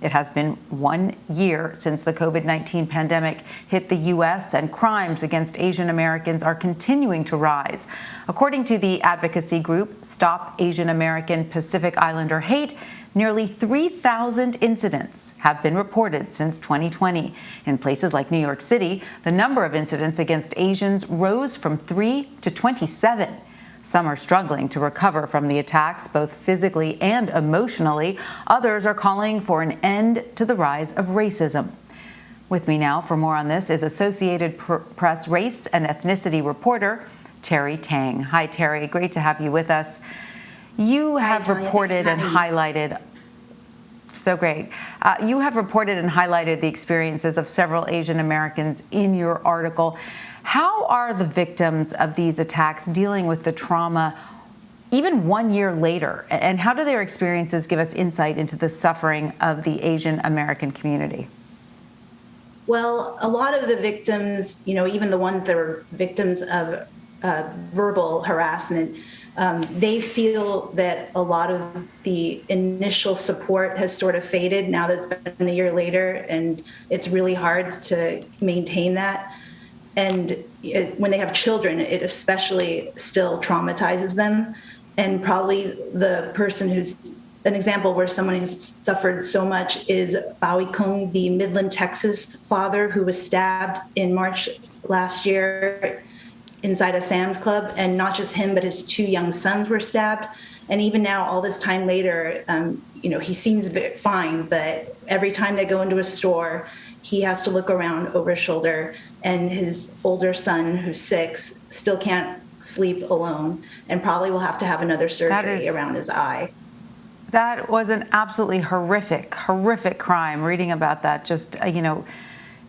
It has been 1 year since the COVID-19 pandemic hit the U.S., and crimes against Asian Americans are continuing to rise. According to the advocacy group Stop Asian American Pacific Islander Hate, nearly 3,000 incidents have been reported since 2020. In places like New York City, the number of incidents against Asians rose from 3 to 27. Some are struggling to recover from the attacks, both physically and emotionally. Others are calling for an end to the rise of racism. With me now for more on this is Associated Press race and ethnicity reporter Terry Tang. Hi, Terry. Great to have you with us. You have reported and highlighted. So great. You have reported and highlighted the experiences of several Asian Americans in your article. How are the victims of these attacks dealing with the trauma even 1 year later? And how do their experiences give us insight into the suffering of the Asian American community? Well, a lot of the victims, even the ones that were victims of verbal harassment, they feel that a lot of the initial support has sort of faded now that it's been a year later, and it's really hard to maintain that. And when they have children, it especially still traumatizes them. And probably the person who's an example where someone has suffered so much is Bowie Kung, the Midland, Texas father who was stabbed in March last year inside a Sam's Club. And not just him, but his 2 young sons were stabbed. And even now, all this time later, he seems fine, but every time they go into a store, he has to look around over his shoulder, and his older son, who's 6, still can't sleep alone and probably will have to have another surgery around his eye. That was an absolutely horrific crime. Reading about that just,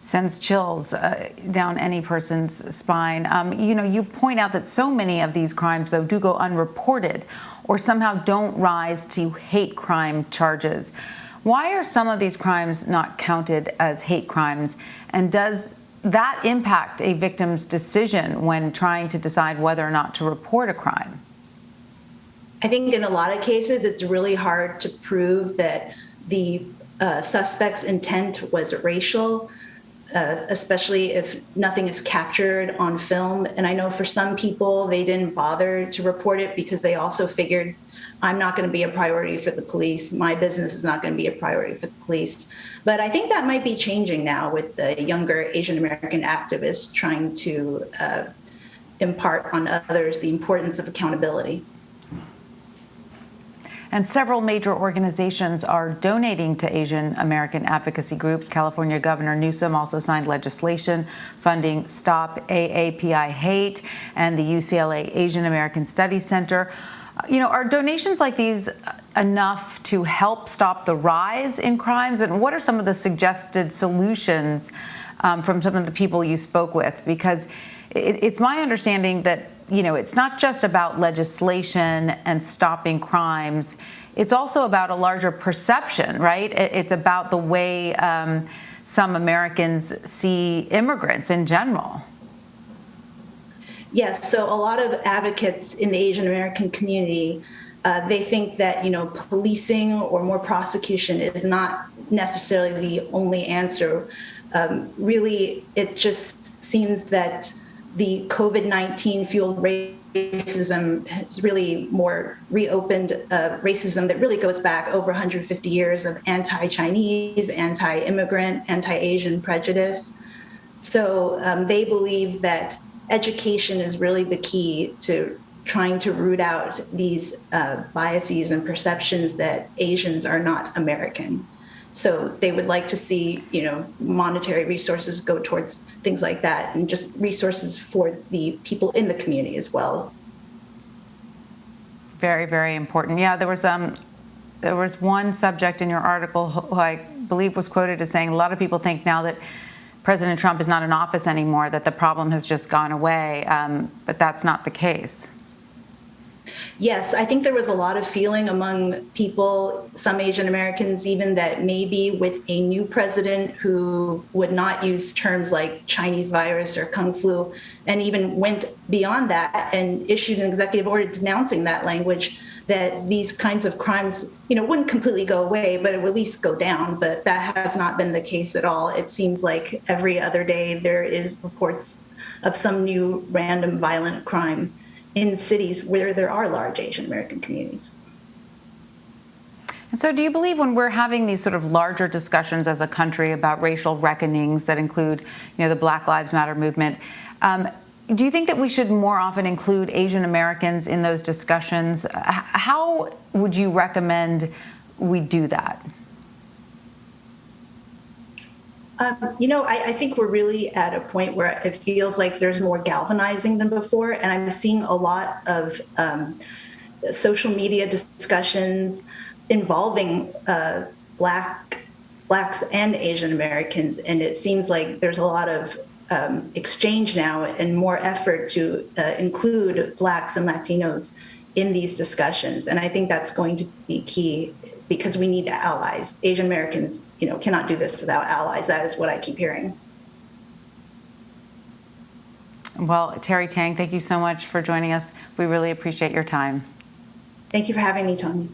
sends chills down any person's spine. You point out that so many of these crimes, though, do go unreported or somehow don't rise to hate crime charges. Why are some of these crimes not counted as hate crimes? And does that impact a victim's decision when trying to decide whether or not to report a crime? I think in a lot of cases, it's really hard to prove that the suspect's intent was racial, especially if nothing is captured on film. And I know for some people, they didn't bother to report it because they also figured, I'm not going to be a priority for the police. My business is not going to be a priority for the police. But I think that might be changing now with the younger Asian American activists trying to impart on others the importance of accountability. And several major organizations are donating to Asian American advocacy groups. California Governor Newsom also signed legislation funding Stop AAPI Hate and the UCLA Asian American Studies Center. Are donations like these enough to help stop the rise in crimes? And what are some of the suggested solutions from some of the people you spoke with? Because it's my understanding that it's not just about legislation and stopping crimes. It's also about a larger perception, right? It's about the way some Americans see immigrants in general. Yes, so a lot of advocates in the Asian American community, they think that, policing or more prosecution is not necessarily the only answer. Really, it just seems that the COVID-19 fueled racism has really more reopened racism that really goes back over 150 years of anti-Chinese, anti-immigrant, anti-Asian prejudice. So they believe that education is really the key to trying to root out these biases and perceptions that Asians are not American. So they would like to see, monetary resources go towards things like that, and just resources for the people in the community as well. Very, very important. Yeah, there was one subject in your article who I believe was quoted as saying a lot of people think now that President Trump is not in office anymore, that the problem has just gone away, but that's not the case. Yes, I think there was a lot of feeling among people, some Asian Americans even, that maybe with a new president who would not use terms like Chinese virus or Kung flu, and even went beyond that and issued an executive order denouncing that language, that these kinds of crimes, wouldn't completely go away, but it would at least go down. But that has not been the case at all. It seems like every other day there is reports of some new random violent crime in cities where there are large Asian American communities. And so do you believe when we're having these sort of larger discussions as a country about racial reckonings that include, the Black Lives Matter movement, do you think that we should more often include Asian Americans in those discussions? How would you recommend we do that? I think we're really at a point where it feels like there's more galvanizing than before. And I'm seeing a lot of social media discussions involving Blacks and Asian Americans. And it seems like there's a lot of exchange now and more effort to include Blacks and Latinos in these discussions. And I think that's going to be key because we need allies. Asian Americans, cannot do this without allies. That is what I keep hearing. Well, Terry Tang, thank you so much for joining us. We really appreciate your time. Thank you for having me, Tony.